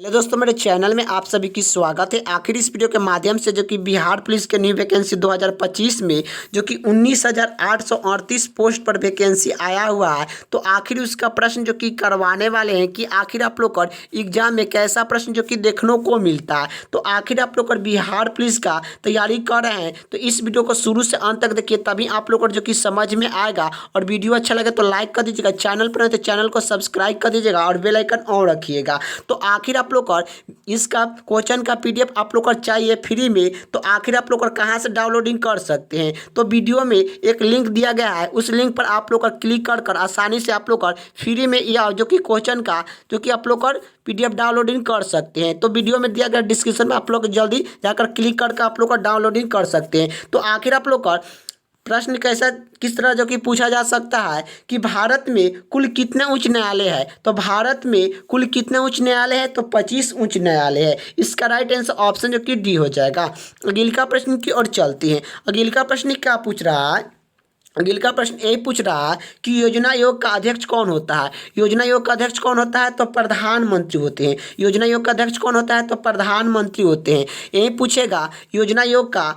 Hello दोस्तों, मेरे channel में आप सभी की स्वागत है। आखिर इस वीडियो के माध्यम से जो कि बिहार पुलिस के न्यू वैकेंसी 2025 में जो कि 19,838 पोस्ट पर वैकेंसी आया हुआ है, तो आखिर उसका प्रश्न जो कि करवाने वाले हैं कि आखिर आप लोग का एग्जाम में कैसा प्रश्न जो कि देखने को मिलता है। तो आखिर आप लोग बिहार पुलिस का तैयारी कर रहे हैं तो इस वीडियो को शुरू से अंत तक देखिए, तभी आप लोग को जो कि समझ में आएगा। और वीडियो अच्छा लगे तो लाइक कर दीजिएगा, चैनल पर है तो चैनल को सब्सक्राइब कर दीजिएगा और बेल आइकन ऑन रखिएगा। तो आखिर आप लोग का इसका क्वेश्चन का पीडीएफ आप लोग को चाहिए फ्री में, तो आखिर आप लोग कहाँ से डाउनलोडिंग कर सकते हैं। तो वीडियो में एक लिंक दिया गया है, उस लिंक पर आप लोग क्लिक कर आसानी से आप लोग फ्री में या जो कि क्वेश्चन का जो कि आप लोग पीडीएफ डाउनलोडिंग कर सकते हैं। तो वीडियो में दिया गया डिस्क्रिप्शन में आप लोग जल्दी जाकर क्लिक करके आप लोग डाउनलोडिंग कर सकते हैं। तो आखिर आप लोग प्रश्न कैसा किस तरह जो कि पूछा जा सकता है कि भारत में कुल कितने उच्च न्यायालय है। तो भारत में कुल कितने उच्च न्यायालय है, तो 25 उच्च न्यायालय है। इसका राइट आंसर ऑप्शन जो कि डी हो जाएगा। अगले का प्रश्न की ओर चलते हैं। अगले का प्रश्न क्या पूछ रहा है, अगले का प्रश्न यही पूछ रहा है कि योजना आयोग का अध्यक्ष कौन होता है। योजना आयोग का अध्यक्ष कौन होता है, तो प्रधानमंत्री होते हैं। योजना आयोग का अध्यक्ष कौन होता है, तो प्रधानमंत्री होते हैं। यही पूछेगा योजना आयोग का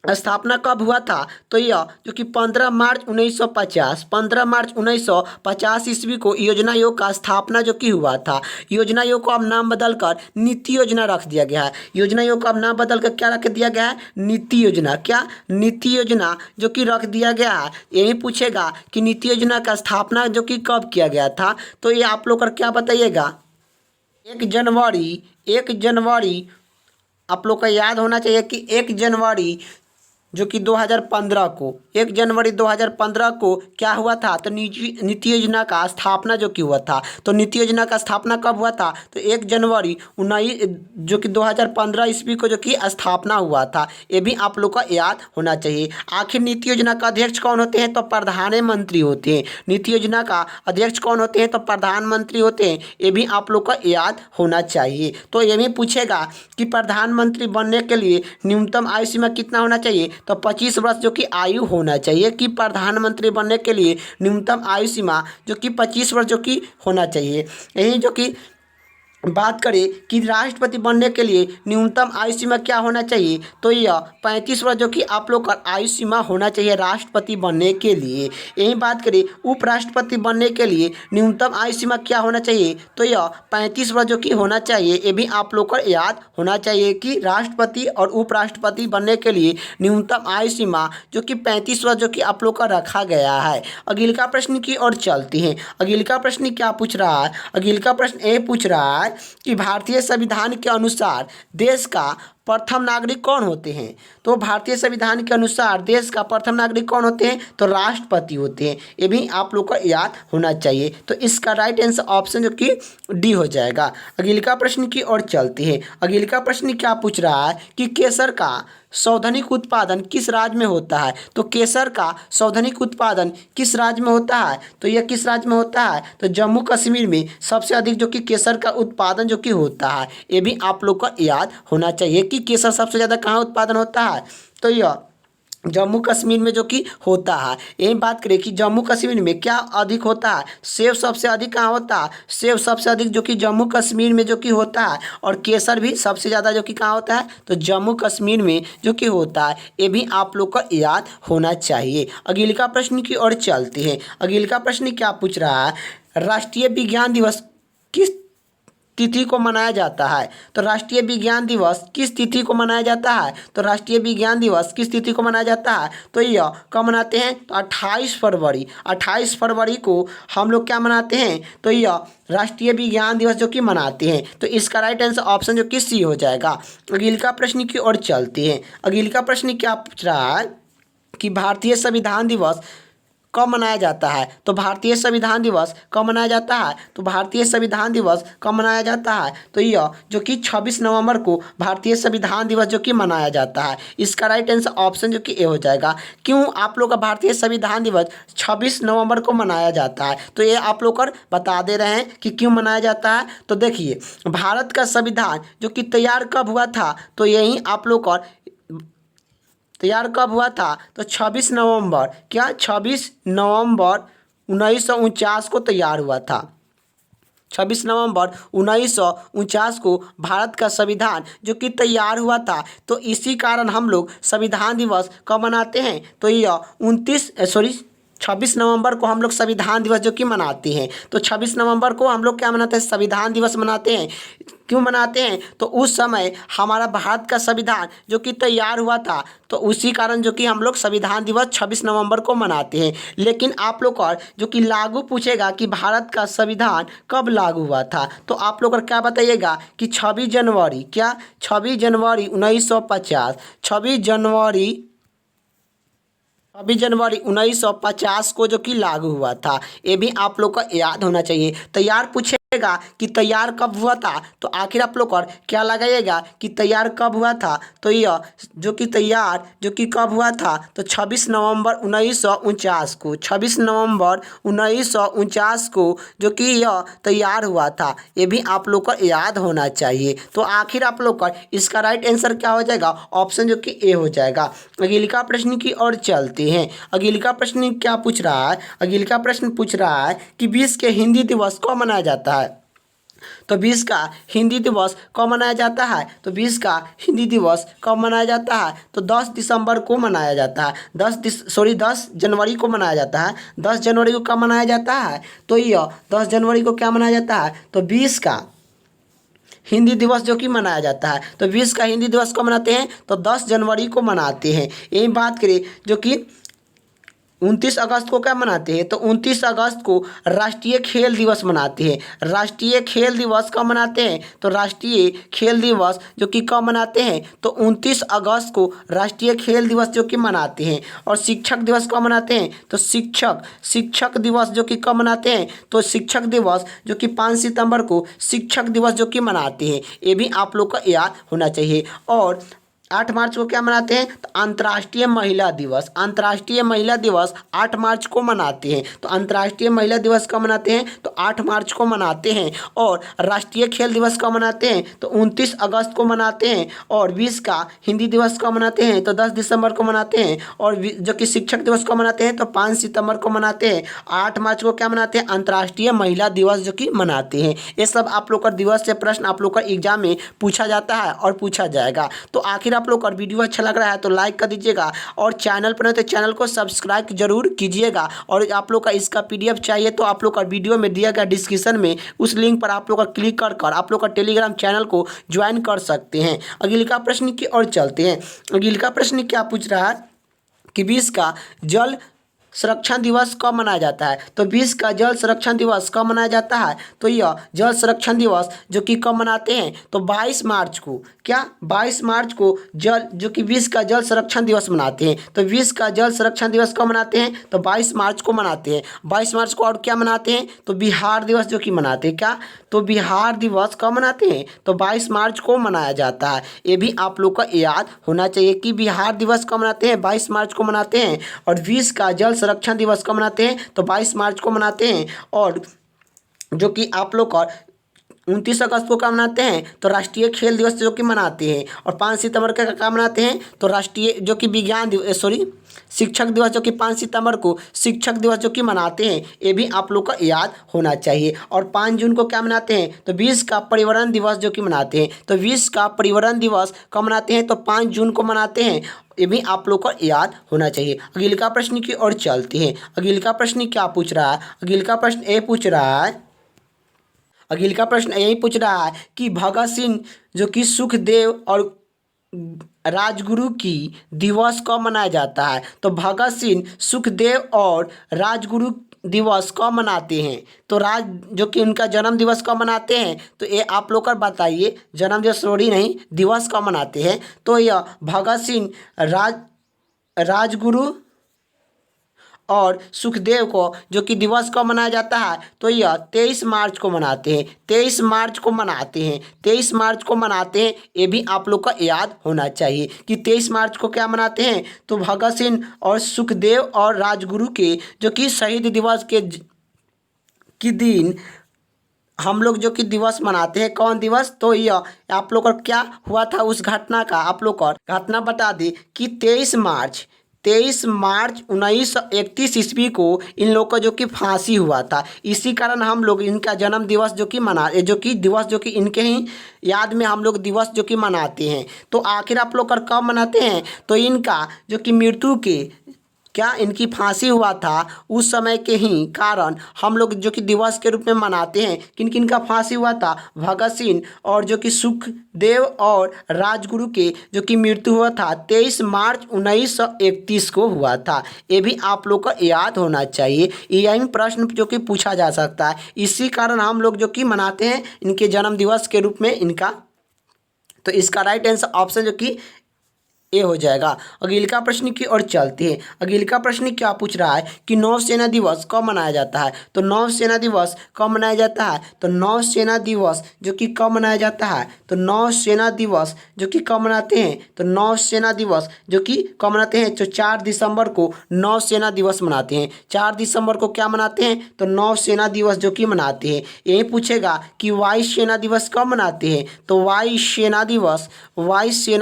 स्थापना कब हुआ था, तो यह जो कि 15 मार्च 1950 15 मार्च 1950 ईस्वी को योजना आयोग का स्थापना जो कि हुआ था। योजना आयोग को अब नाम बदलकर नीति योजना रख दिया गया है। योजना आयोग को अब नाम बदलकर क्या रख दिया गया है, नीति योजना। क्या नीति योजना जो कि रख दिया गया है। यही पूछेगा कि नीति योजना का स्थापना जो कि कब किया गया था, तो ये आप लोग क्या बताइएगा। 1 जनवरी आप लोग का याद होना चाहिए कि 1 जनवरी जो कि 2015 को 1 जनवरी 2015 को क्या हुआ था, तो नीति योजना का स्थापना जो कि हुआ था। तो नीति योजना का स्थापना कब हुआ था, तो 1 जनवरी 2015 ईस्वी को जो कि स्थापना हुआ था। ये भी आप लोग का याद होना चाहिए। आखिर नीति योजना का अध्यक्ष कौन होते हैं, तो प्रधानमंत्री होते हैं। नीति योजना का अध्यक्ष कौन होते हैं, तो प्रधानमंत्री होते हैं। ये भी आप लोग का याद होना चाहिए। तो ये भी पूछेगा कि प्रधानमंत्री बनने के लिए न्यूनतम आयु सीमा कितना होना चाहिए, तो 25 वर्ष जो कि आयु होना चाहिए। कि प्रधानमंत्री बनने के लिए न्यूनतम आयु सीमा जो कि 25 वर्ष जो कि होना चाहिए। यही जो कि बात करें कि राष्ट्रपति बनने के लिए न्यूनतम आयु सीमा क्या होना चाहिए, तो यह 35 वर्ष जो कि आप लोग का आयु सीमा होना चाहिए राष्ट्रपति बनने के लिए। यही बात करें उपराष्ट्रपति बनने के लिए न्यूनतम आयु सीमा क्या होना चाहिए, तो यह 35 वर्ष जो कि होना चाहिए। ये भी आप लोग को याद होना चाहिए कि राष्ट्रपति और उपराष्ट्रपति बनने के लिए न्यूनतम आयु सीमा जो कि 35 वर्ष जो कि आप लोग का रखा गया है। अगले का प्रश्न की ओर चलते हैं। अगले का प्रश्न क्या पूछ रहा है, अगले का प्रश्न ये पूछ रहा है कि भारतीय संविधान के अनुसार देश का प्रथम नागरिक कौन होते हैं। तो भारतीय संविधान के अनुसार देश का प्रथम नागरिक कौन होते हैं, तो राष्ट्रपति होते हैं। ये भी आप लोग को याद होना चाहिए। तो इसका राइट आंसर ऑप्शन जो कि डी हो जाएगा। अगले का प्रश्न की ओर चलते हैं। अगले का प्रश्न क्या पूछ रहा है कि केसर का सौधनिक उत्पादन किस राज्य में होता है। तो केसर का सौधनिक उत्पादन किस राज्य में होता है, तो यह किस राज्य में होता है, तो जम्मू कश्मीर में सबसे अधिक जो कि केसर का उत्पादन जो कि होता है। ये भी आप लोग को याद होना चाहिए कि केसर सबसे ज़्यादा कहाँ उत्पादन होता है, तो यह जम्मू कश्मीर में जो कि होता है। यही बात करें कि जम्मू कश्मीर में क्या अधिक होता है, सेब सबसे अधिक कहाँ होता है, सेब सबसे अधिक जो कि जम्मू कश्मीर में जो कि होता है। और केसर भी सबसे ज़्यादा जो कि कहाँ होता है, तो जम्मू कश्मीर में जो कि होता है। ये भी आप लोग को याद होना चाहिए। अगले का प्रश्न की ओर चलते हैं। अगले का प्रश्न क्या पूछ रहा है, राष्ट्रीय विज्ञान दिवस किस तिथि को मनाया जाता है। तो राष्ट्रीय विज्ञान दिवस किस तिथि को मनाया जाता है, तो राष्ट्रीय विज्ञान दिवस किस तिथि को मनाया जाता है, तो यह कब मनाते हैं, तो 28 फरवरी 28 फरवरी को हम लोग क्या मनाते हैं, तो यह राष्ट्रीय विज्ञान दिवस जो कि मनाते हैं। तो इसका राइट आंसर ऑप्शन जो कि सी हो जाएगा। अगले का प्रश्न की ओर चलते हैं। अगले का प्रश्न क्या पूछ रहा है कि भारतीय संविधान दिवस कब मनाया जाता है। तो भारतीय संविधान दिवस कब मनाया जाता है, तो भारतीय संविधान दिवस कब मनाया जाता है, तो यह जो कि 26 नवंबर को भारतीय संविधान दिवस जो कि मनाया जाता है। इसका राइट आंसर ऑप्शन जो कि ए हो जाएगा। क्यों आप लोग का भारतीय संविधान दिवस 26 नवंबर को मनाया जाता है, तो ये आप लोग कर बता दे रहे हैं कि क्यों मनाया जाता है। तो देखिए, भारत का संविधान जो कि तैयार कब हुआ था, तो यही आप लोग का तैयार कब हुआ था, तो 26 नवंबर 26 नवंबर 1949 को तैयार हुआ था। नवंबर 1949 को भारत का संविधान जो कि तैयार हुआ था। तो इसी कारण हम लोग संविधान दिवस कब मनाते हैं, तो यह 26 नवंबर को हम लोग संविधान दिवस जो कि मनाते हैं। तो 26 नवंबर को हम लोग क्या मनाते हैं, संविधान दिवस मनाते हैं। क्यों मनाते हैं, तो उस समय हमारा भारत का संविधान जो कि तैयार हुआ था, तो उसी कारण जो कि हम लोग संविधान दिवस 26 नवंबर को मनाते हैं। लेकिन आप लोग और जो कि लागू पूछेगा कि भारत का संविधान कब लागू हुआ था, तो आप लोग और क्या बताइएगा कि 26 जनवरी, क्या 26 जनवरी 1950, 26 जनवरी 1950 को जो कि लागू हुआ था। ये भी आप लोग को याद होना चाहिए। तैयार पूछेगा कि तैयार कब हुआ था, तो आखिर आप लोग और क्या लगाइएगा कि तैयार कब हुआ था, तो यह जो कि तैयार जो कि कब हुआ था, तो 26 नवंबर 1949 को, 26 नवंबर 1949 को जो कि यह तैयार हुआ था। ये भी आप लोग को याद होना चाहिए। तो आखिर आप लोग का इसका राइट आंसर क्या हो जाएगा, ऑप्शन जो कि ए हो जाएगा। अगली प्रश्न की ओर चलते हैं। अगली का प्रश्न क्या पूछ रहा है, अगली का प्रश्न पूछ रहा है कि 20 के हिंदी दिवस कब मनाया जाता है। तो 20 का हिंदी दिवस कब मनाया जाता है, तो 20 का हिंदी दिवस कब मनाया जाता है, तो 10 दिसंबर को मनाया जाता है। 10 जनवरी को मनाया जाता है। 10 जनवरी को कब मनाया जाता है, तो यह 10 जनवरी को क्या मनाया जाता है, तो 20 का हिंदी दिवस जो कि मनाया जाता है। तो 20 का हिंदी दिवस कब मनाते हैं, तो 10 जनवरी को मनाते हैं। यही बात करें जो कि 29 अगस्त को क्या मनाते हैं, तो 29 अगस्त को राष्ट्रीय खेल दिवस मनाते हैं। राष्ट्रीय खेल दिवस कब मनाते हैं, तो राष्ट्रीय खेल दिवस जो कि कब मनाते हैं, तो 29 अगस्त को राष्ट्रीय खेल दिवस जो कि मनाते हैं। और शिक्षक दिवस कब मनाते हैं, तो शिक्षक दिवस जो कि कब मनाते हैं, तो शिक्षक दिवस जो कि 5 सितंबर को शिक्षक दिवस जो कि मनाते हैं। ये भी आप लोग को याद होना चाहिए। और 8 मार्च को क्या मनाते हैं, तो अंतर्राष्ट्रीय महिला दिवस। अंतर्राष्ट्रीय महिला दिवस 8 मार्च को मनाते हैं। तो अंतर्राष्ट्रीय महिला दिवस कब मनाते हैं, तो 8 मार्च को मनाते हैं। और राष्ट्रीय खेल दिवस कब मनाते हैं, तो 29 अगस्त को मनाते हैं। और 20 का हिंदी दिवस कब मनाते हैं, तो 10 दिसंबर को मनाते हैं। और जो कि शिक्षक दिवस को मनाते हैं, तो 5 सितंबर को मनाते हैं। 8 मार्च को क्या मनाते हैं, अंतर्राष्ट्रीय महिला दिवस जो कि मनाते हैं। ये सब आप लोग का दिवस से प्रश्न आप लोग का एग्जाम में पूछा जाता है और पूछा जाएगा। तो आखिर आप लोग का वीडियो अच्छा लग रहा है तो लाइक कर दीजिएगा, और चैनल पर नहीं तो चैनल को सब्सक्राइब जरूर कीजिएगा। और आप लोग का इसका पीडीएफ चाहिए तो आप लोग का वीडियो में दिया गया डिस्क्रिप्शन में उस लिंक पर आप लोग का क्लिक कर आप लोग का टेलीग्राम चैनल को ज्वाइन कर सकते हैं। अगली का प्रश्न की ओर चलते हैं। अगली का प्रश्न क्या पूछ रहा है कि 20 का जल संरक्षण दिवस कब मनाया जाता है, तो 20 का जल संरक्षण दिवस कब मनाया जाता है, तो यह जल संरक्षण दिवस जो कि कब मनाते हैं, तो 22 मार्च को, क्या 22 मार्च को जल जो कि 20 का जल संरक्षण दिवस मनाते हैं। तो 20 का जल संरक्षण दिवस कब मनाते हैं, तो 22 मार्च को मनाते हैं। 22 मार्च को और क्या मनाते हैं, तो बिहार दिवस जो कि मनाते हैं। क्या, तो बिहार दिवस कब मनाते हैं, तो 22 मार्च को मनाया जाता है। ये भी आप लोग को याद होना चाहिए कि बिहार दिवस कब मनाते हैं, 22 मार्च को मनाते हैं। और 20 का जल संरक्षण दिवस कब मनाते हैं, तो 22 मार्च को मनाते हैं। और जो कि आप लोग का 29 अगस्त को क्या मनाते हैं, तो राष्ट्रीय खेल दिवस जो कि मनाते हैं। और 5 सितंबर का क्या मनाते हैं, तो राष्ट्रीय जो कि विज्ञान दिवस शिक्षक दिवस जो कि 5 सितंबर को शिक्षक दिवस जो कि मनाते हैं। ये भी आप लोग को याद होना चाहिए। और 5 जून को क्या मनाते हैं, तो 20 का पर्यावरण दिवस जो कि मनाते हैं। तो 20 का पर्यावरण दिवस कब मनाते हैं, तो 5 जून को मनाते हैं। ये भी आप लोग को याद होना चाहिए। अगली का प्रश्न की ओर चलते हैं। अगली का प्रश्न क्या पूछ रहा है, अगली का प्रश्न ये पूछ रहा है, अगली का प्रश्न यही पूछ रहा है कि भगत सिंह जो कि सुखदेव और राजगुरु की दिवस कब मनाया जाता है, तो भगत सिंह सुखदेव और राजगुरु दिवस कब मनाते हैं, तो जो कि उनका जन्म दिवस कब मनाते हैं, तो ये आप लोग कर बताइए। जन्म दिवस नहीं दिवस कब मनाते हैं, तो यह भगत सिंह राजगुरु और सुखदेव को जो कि दिवस कब मनाया जाता है, तो यह 23 मार्च को मनाते हैं। 23 मार्च को मनाते हैं, 23 मार्च को मनाते हैं। ये भी आप लोग का याद होना चाहिए कि 23 मार्च को क्या मनाते हैं, तो भगत सिंह और सुखदेव और राजगुरु के जो कि शहीद दिवस के दिन हम लोग जो कि दिवस मनाते हैं। कौन दिवस, तो यह आप लोग का क्या हुआ था उस घटना का आप लोग को घटना बता दी कि 23 मार्च 23 मार्च 1931 ईस्वी को इन लोग का जो कि फांसी हुआ था। इसी कारण हम लोग इनका जन्म दिवस जो कि दिवस जो कि इनके ही याद में हम लोग दिवस जो कि मनाते हैं। तो आखिर आप लोग कब मनाते हैं? तो इनका जो कि मृत्यु के इनकी फांसी हुआ था उस समय के ही कारण हम लोग जो कि दिवस के रूप में मनाते हैं। किन किन का फांसी हुआ था? भगत सिंह और जो कि सुखदेव और राजगुरु के जो कि मृत्यु हुआ था 23 मार्च 1931 को हुआ था। ये भी आप लोग को याद होना चाहिए। यही प्रश्न जो कि पूछा जा सकता है। इसी कारण हम लोग जो कि मनाते हैं इनके जन्म दिवस के रूप में इनका। तो इसका राइट आंसर ऑप्शन जो कि ए हो जाएगा। अगले का प्रश्न की ओर चलते हैं। अगले का प्रश्न क्या पूछ रहा है कि नौसेना दिवस कब मनाया जाता है? तो नौसेना दिवस कब मनाया जाता है? तो नौसेना दिवस जो कि कब मनाया जाता है? तो नौसेना दिवस जो कि कब मनाते हैं? तो नौसेना दिवस जो कि कब मनाते हैं? तो 4 दिसंबर को नौसेना दिवस मनाते हैं। 4 दिसंबर को क्या मनाते हैं? तो नौसेना दिवस जो कि मनाते हैं। यही पूछेगा कि वायुसेना दिवस कब मनाते हैं? तो वायुसेना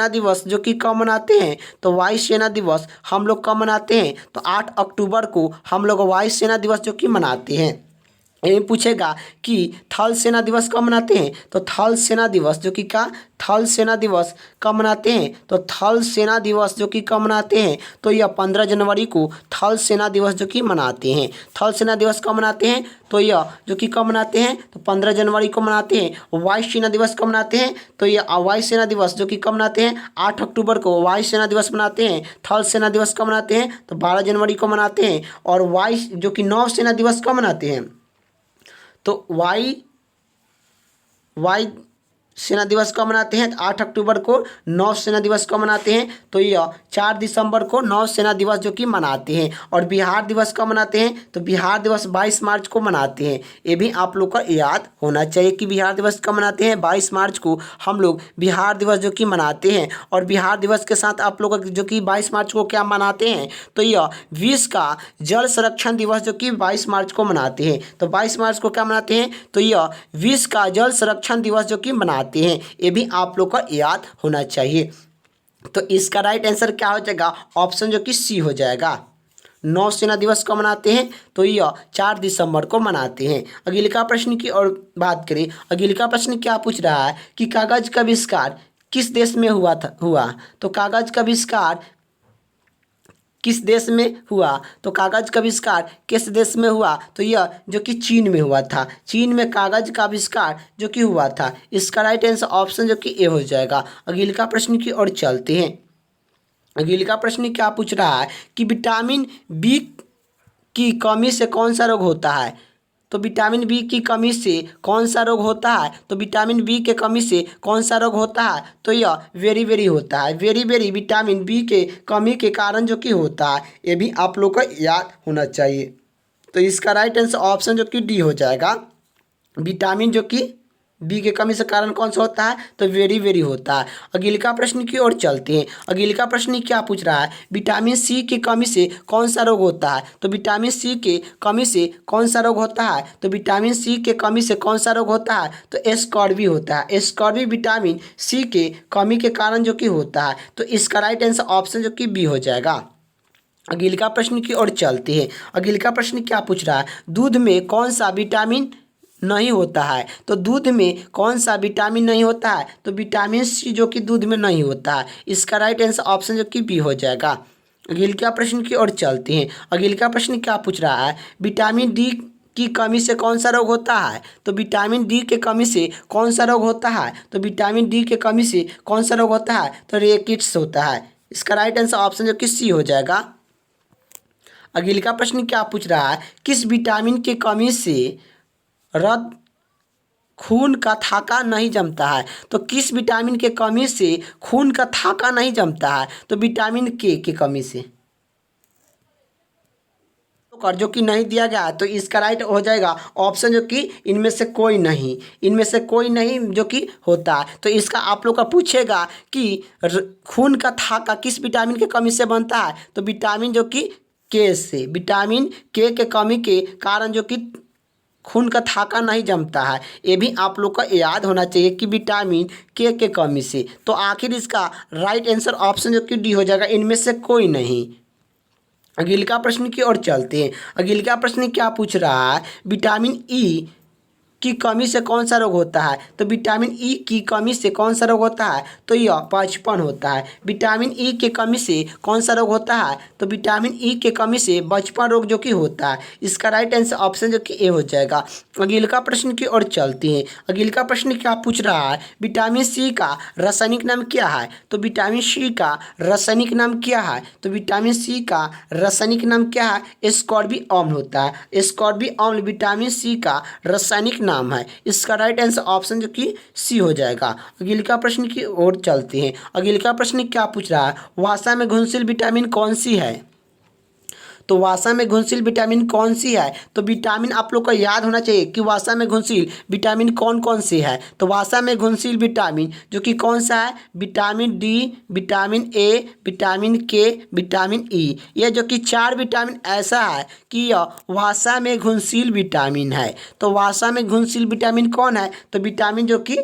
दिवस जो कि कब मनाते हैं? तो वायुसेना दिवस हम लोग कब मनाते हैं? तो 8 अक्टूबर को हम लोग वायुसेना दिवस जो कि मनाते हैं। ये पूछेगा कि थल सेना दिवस कब मनाते हैं? तो थल सेना दिवस जो कि थल सेना दिवस कब मनाते हैं? तो थल सेना दिवस जो कि कब मनाते हैं? तो यह 15 जनवरी को थल सेना दिवस जो कि मनाते हैं। थल सेना दिवस कब मनाते हैं? तो यह जो कि कब मनाते हैं? तो 15 जनवरी को मनाते हैं। वायुसेना दिवस कब मनाते हैं? तो यह वायुसेना दिवस जो कि कब मनाते हैं? 8 अक्टूबर को वायुसेना दिवस मनाते हैं। थल सेना दिवस कब मनाते हैं? तो 12 जनवरी को मनाते हैं। और वायु जो कि नौसेना दिवस कब मनाते हैं? तो वाई सेना दिवस कब मनाते हैं? 8 अक्टूबर को नौसेना दिवस कब मनाते हैं? तो यह 4 दिसंबर को नौसेना दिवस जो कि मनाते हैं। और बिहार दिवस कब मनाते हैं? तो बिहार दिवस 22 मार्च को मनाते हैं। ये भी आप लोग को याद होना चाहिए कि बिहार दिवस कब मनाते हैं? 22 मार्च को हम लोग बिहार दिवस जो कि मनाते हैं। और बिहार दिवस के साथ आप लोग जो कि 22 मार्च को क्या मनाते हैं? तो यह विश्व का जल संरक्षण दिवस जो कि 22 मार्च को मनाते हैं। तो 22 मार्च को क्या मनाते हैं? तो यह विश्व का जल संरक्षण दिवस जो कि मनाते हैं। ये भी आप लोग को याद होना चाहिए। तो इसका राइट आंसर क्या हो जाएगा? ऑप्शन जो कि सी हो जाएगा। नौसेना दिवस कब मनाते हैं? तो यह 4 दिसंबर को मनाते हैं। अगले का प्रश्न की और बात करें। अगले का प्रश्न क्या पूछ रहा है कि कागज का आविष्कार किस देश में हुआ? तो कागज का आविष्कार किस देश में हुआ? तो कागज का आविष्कार किस देश में हुआ? तो यह जो कि चीन में हुआ था। चीन में कागज का आविष्कार जो कि हुआ था। इसका राइट आंसर ऑप्शन जो कि ए हो जाएगा। अगले का प्रश्न की ओर चलते हैं। अगले का प्रश्न क्या पूछ रहा है कि विटामिन बी की कमी से कौन सा रोग होता है? तो विटामिन बी की कमी से कौन सा रोग होता है? तो विटामिन बी के कमी से कौन सा रोग होता है? तो यह वेरी वेरी होता है। वेरी वेरी विटामिन बी के कमी के कारण जो कि होता है। ये भी आप लोग को याद होना चाहिए। तो इसका राइट आंसर ऑप्शन जो कि डी हो जाएगा। विटामिन जो कि बी के कमी से कारण कौन सा होता है? तो वेरी वेरी होता है। अगले का प्रश्न की ओर चलते हैं। अगले का प्रश्न क्या पूछ रहा है? विटामिन सी की कमी से कौन सा रोग होता है? तो विटामिन सी के कमी से कौन सा रोग होता है? तो विटामिन सी के कमी से कौन सा रोग होता है? तो स्कॉर्बी होता है। स्कॉर्बी विटामिन सी के कमी के कारण जो कि होता है। तो इसका राइट आंसर ऑप्शन जो कि बी हो जाएगा। अगले का प्रश्न की ओर चलते हैं। अगले का प्रश्न क्या पूछ रहा है? दूध में कौन सा विटामिन नहीं होता है? तो दूध में कौन सा विटामिन नहीं होता है? तो विटामिन सी जो कि दूध में नहीं होता है। इसका राइट आंसर ऑप्शन जो कि बी हो जाएगा। अगले का प्रश्न की ओर चलते हैं। अगले का प्रश्न क्या पूछ रहा है? विटामिन डी की कमी से कौन सा रोग होता है? तो विटामिन डी के कमी से कौन सा रोग होता है? तो विटामिन डी के कमी से कौन सा रोग होता है? तो रेकिट्स होता है। इसका राइट आंसर ऑप्शन जो कि सी हो जाएगा। अगले का प्रश्न क्या पूछ रहा है? किस विटामिन की कमी से रक्त खून का थाका नहीं जमता है? तो किस विटामिन के कमी से खून का थाका नहीं जमता है? तो विटामिन के की कमी से जो कि नहीं दिया गया है। तो इसका राइट हो जाएगा ऑप्शन जो कि इनमें से कोई नहीं जो कि होता है। तो इसका आप लोग का पूछेगा कि खून का थाका किस विटामिन के कमी से बनता है? तो विटामिन जो कि के से, विटामिन के कमी के कारण जो कि खून का थाका नहीं जमता है। ये भी आप लोग को याद होना चाहिए कि विटामिन के कमी से। तो आखिर इसका राइट आंसर ऑप्शन जो कि डी हो जाएगा। इनमें से कोई नहीं। अगला प्रश्न की ओर चलते हैं। अगला प्रश्न क्या पूछ रहा है, विटामिन ई की कमी से कौन सा रोग होता है? तो विटामिन ई की कमी से कौन सा रोग होता है? तो यह बचपन होता है। विटामिन ई के कमी से कौन सा रोग होता है? तो विटामिन ई के कमी से बचपन रोग जो कि होता है। इसका राइट आंसर ऑप्शन जो कि ए हो जाएगा। अगला प्रश्न की ओर चलते हैं। अगला प्रश्न क्या पूछ रहा है, विटामिन सी का रासायनिक नाम क्या है? तो विटामिन सी का रासायनिक नाम क्या है? तो विटामिन सी का रासायनिक नाम क्या है? एस्कॉर्बिक अम्ल होता है। एस्कॉर्बिक अम्ल विटामिन सी का रासायनिक नाम है। इसका राइट आंसर ऑप्शन जो कि सी हो जाएगा। अगला प्रश्न की ओर चलते हैं। अगला प्रश्न क्या पूछ रहा है, वसा में घुलनशील विटामिन कौन सी है? तो वसा में घुलनशील विटामिन कौन सी है? तो विटामिन आप लोग को याद होना चाहिए कि वसा में घुलनशील विटामिन कौन कौन सी है। तो वसा में घुलनशील विटामिन जो कि कौन सा है, vitamin D, vitamin A, vitamin के, विटामिन ई। ये जो कि 4 विटामिन ऐसा है कि यह वसा में घुलनशील विटामिन है। तो वसा में घुलनशील विटामिन कौन है? तो विटामिन जो कि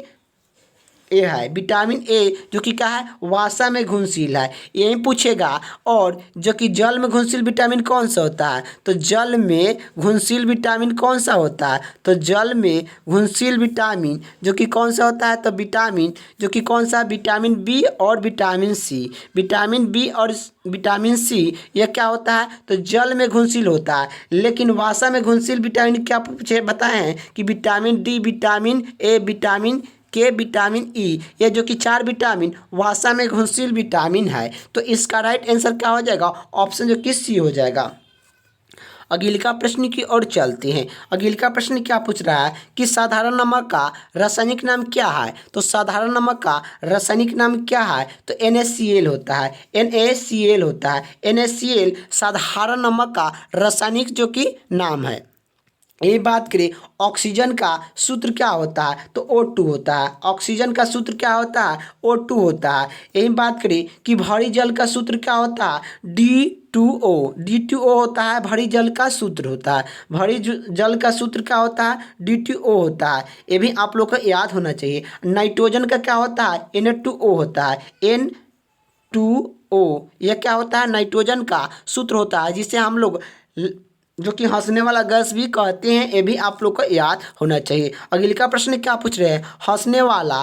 ए है। विटामिन ए जो कि क्या है, वसा में घुलनशील है, यही पूछेगा। और जो कि जल में घुलनशील विटामिन कौन सा होता है? तो जल में घुलनशील विटामिन कौन सा होता है? तो जल में घुलनशील विटामिन जो कि कौन सा होता है? तो विटामिन जो कि कौन सा, विटामिन बी और विटामिन सी। विटामिन बी और विटामिन सी यह क्या होता है? तो जल में घुलनशील होता है। लेकिन वसा में घुलनशील विटामिन क्या पूछे बताए हैं कि vitamin D, vitamin A, vitamin के, विटामिन ई। ये जो कि 4 विटामिन वसा में घुलनशील विटामिन है। तो इसका राइट आंसर क्या हो जाएगा, ऑप्शन जो कि सी हो जाएगा। अगला प्रश्न की ओर चलते हैं। अगला प्रश्न क्या पूछ रहा है कि साधारण नमक का रासायनिक नाम क्या है? तो साधारण नमक का रासायनिक नाम क्या है? तो NaCl होता है। NaCl होता है। NaCl साधारण नमक का रासायनिक जो कि नाम है। ये बात करें ऑक्सीजन का सूत्र क्या होता है? तो O2 होता है। ऑक्सीजन का सूत्र क्या होता है? O2 होता है। यही बात करें कि भारी जल का सूत्र क्या होता है? D2O। D2O होता है, भारी जल का सूत्र होता है। भारी जल का सूत्र क्या होता है? D2O होता है। ये भी आप लोग को याद होना चाहिए। नाइट्रोजन का क्या होता है? N2O होता है। N2O यह क्या होता है? नाइट्रोजन का सूत्र होता है, जिसे हम लोग जो कि हंसने वाला गैस भी कहते हैं। ये भी आप लोग को याद होना चाहिए। अगला प्रश्न क्या पूछ रहे हैं, हंसने वाला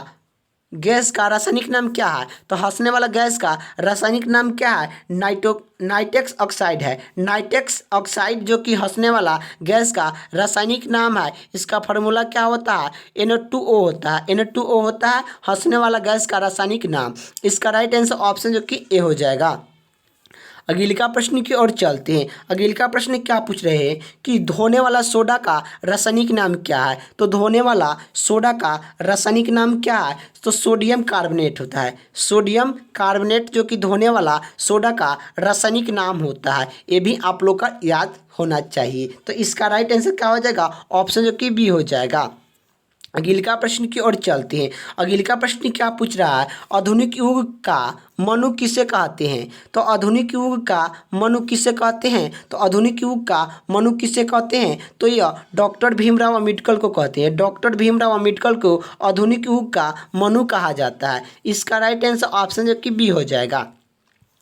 गैस का रासायनिक नाम क्या है? तो हंसने वाला गैस का रासायनिक नाम क्या है? नाइट्रस ऑक्साइड है। नाइट्रस ऑक्साइड जो कि हंसने वाला गैस का रासायनिक नाम है। इसका फार्मूला क्या होता है? Na2O होता है। Na2O होता है हंसने वाला गैस का रासायनिक नाम। इसका राइट आंसर ऑप्शन जो कि ए हो जाएगा। अगला प्रश्न की ओर चलते हैं। अगला प्रश्न क्या पूछ रहे हैं कि धोने वाला सोडा का रासायनिक नाम क्या है? तो धोने वाला सोडा का रासायनिक नाम क्या है? तो सोडियम कार्बोनेट होता है। सोडियम कार्बोनेट जो कि धोने वाला सोडा का रासायनिक नाम होता है। ये भी आप लोग का याद होना चाहिए। तो इसका राइट आंसर क्या हो जाएगा, ऑप्शन जो कि बी हो जाएगा। अगला प्रश्न की ओर चलते हैं। अगला प्रश्न क्या पूछ रहा है, आधुनिक युग का मनु किसे कहते हैं? तो आधुनिक युग का मनु किसे कहते हैं? तो आधुनिक युग का मनु किसे कहते हैं? तो यह डॉक्टर भीमराव अम्बेडकर को कहते हैं। डॉक्टर भीमराव अम्बेडकर को आधुनिक युग का मनु कहा जाता है। इसका राइट आंसर ऑप्शन जो कि बी हो जाएगा।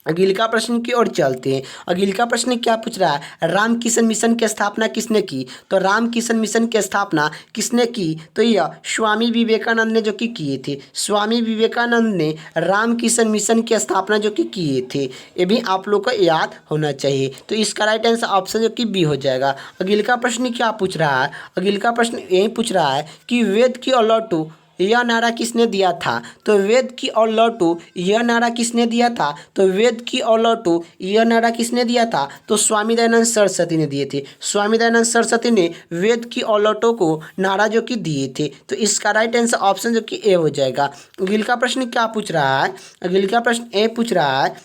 अगला प्रश्न की ओर चलते हैं। अगला प्रश्न क्या पूछ रहा है, राम किशन मिशन की स्थापना किसने की? तो राम किशन मिशन की स्थापना किसने की? तो यह स्वामी विवेकानंद ने जो कि किए थे। स्वामी विवेकानंद ने राम किशन मिशन की स्थापना जो कि किए थे। ये भी आप लोग को याद होना चाहिए। तो इसका राइट आंसर ऑप्शन जो कि बी हो जाएगा। अगला प्रश्न क्या पूछ रहा है, अगला प्रश्न यही पूछ रहा है कि वेद की और लौटू यह नारा किसने दिया था? तो वेद की और लौटू यह नारा किसने दिया था? तो वेद की और लौटू यह नारा किसने दिया था? तो स्वामी दयानंद सरस्वती ने दिए थे। स्वामी दयानंद सरस्वती ने वेद की और लौटू को नारा जो कि दिए थे। तो इसका राइट आंसर ऑप्शन जो कि ए हो जाएगा। अगला प्रश्न क्या पूछ रहा है, अगला प्रश्न ए पूछ रहा है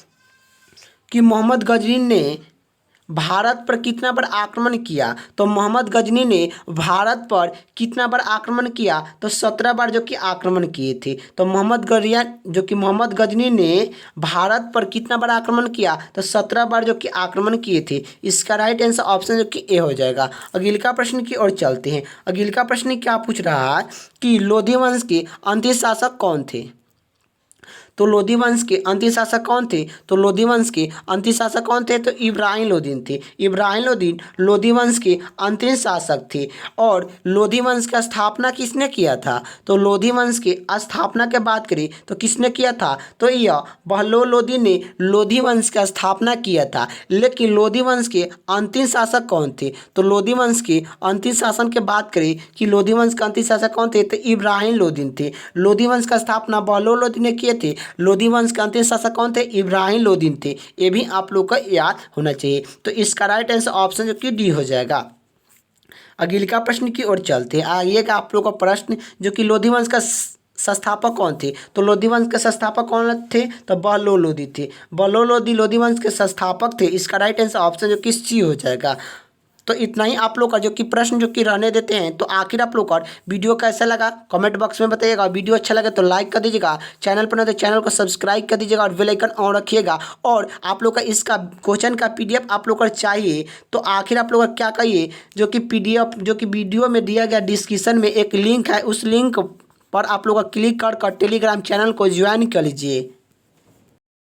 कि मोहम्मद गजनी ने भारत पर कितना बार आक्रमण किया? तो मोहम्मद गजनी ने भारत पर कितना बार आक्रमण किया? तो 17 बार जो कि आक्रमण किए थे। तो मोहम्मद गजनी ने भारत पर कितना बार आक्रमण किया? तो 17 बार जो कि आक्रमण किए थे। इसका राइट आंसर ऑप्शन जो कि ए हो जाएगा। अगला प्रश्न की ओर चलते हैं। अगला प्रश्न क्या पूछ रहा है कि लोधी वंश के अंतिम शासक कौन थे? तो लोधी वंश के अंतिम शासक कौन थे? तो लोधी वंश के अंतिम शासक कौन थे? तो इब्राहिम लोदीन थे। इब्राहिम लोदीन लोधी वंश के अंतिम शासक थे। और लोधी वंश का स्थापना किसने किया था? तो लोधी वंश के स्थापना की बात करें तो किसने किया था? तो यह बहलोल लोदी ने लोधी वंश का स्थापना किया था। लेकिन लोधी वंश के अंतिम शासक कौन थे? तो लोधी वंश के अंतिम शासन की बात करें कि लोधी वंश का अंतिम शासक कौन थे? तो इब्राहिम लोदीन थे। लोधी वंश का स्थापना बहलोल लोदी ने किए थे। लोधी वंश के अंतिम शासक कौन थे? इब्राहिम लोदीन थे। ये भी आप लोग को याद होना चाहिए। तो इसका राइट आंसर ऑप्शन जो कि डी हो जाएगा। अगले का प्रश्न की ओर चलते हैं। आइएगा आप लोग का प्रश्न जो कि लोधी वंश का संस्थापक कौन थे? तो लोधी वंश के संस्थापक कौन थे? तो बहलोल लोदी थे। बहलोल लोदी लोधी वंश के संस्थापक थे। इसका राइट आंसर ऑप्शन जो कि सी हो जाएगा। तो इतना ही आप लोग का जो कि प्रश्न जो कि रहने देते हैं। तो आखिर आप लोग का वीडियो कैसा लगा कमेंट बॉक्स में बताइएगा। वीडियो अच्छा लगे तो लाइक कर दीजिएगा, चैनल पर नहीं तो चैनल को सब्सक्राइब कर दीजिएगा और बेल आइकन ऑन रखिएगा। और आप लोग का इसका क्वेश्चन का PDF आप लोग को चाहिए तो आखिर आप लोग का क्या कहिए, जो कि PDF जो कि वीडियो में दिया गया डिस्क्रिप्शन में एक लिंक है, उस लिंक पर आप लोग का क्लिक कर टेलीग्राम चैनल को ज्वाइन कर लीजिए।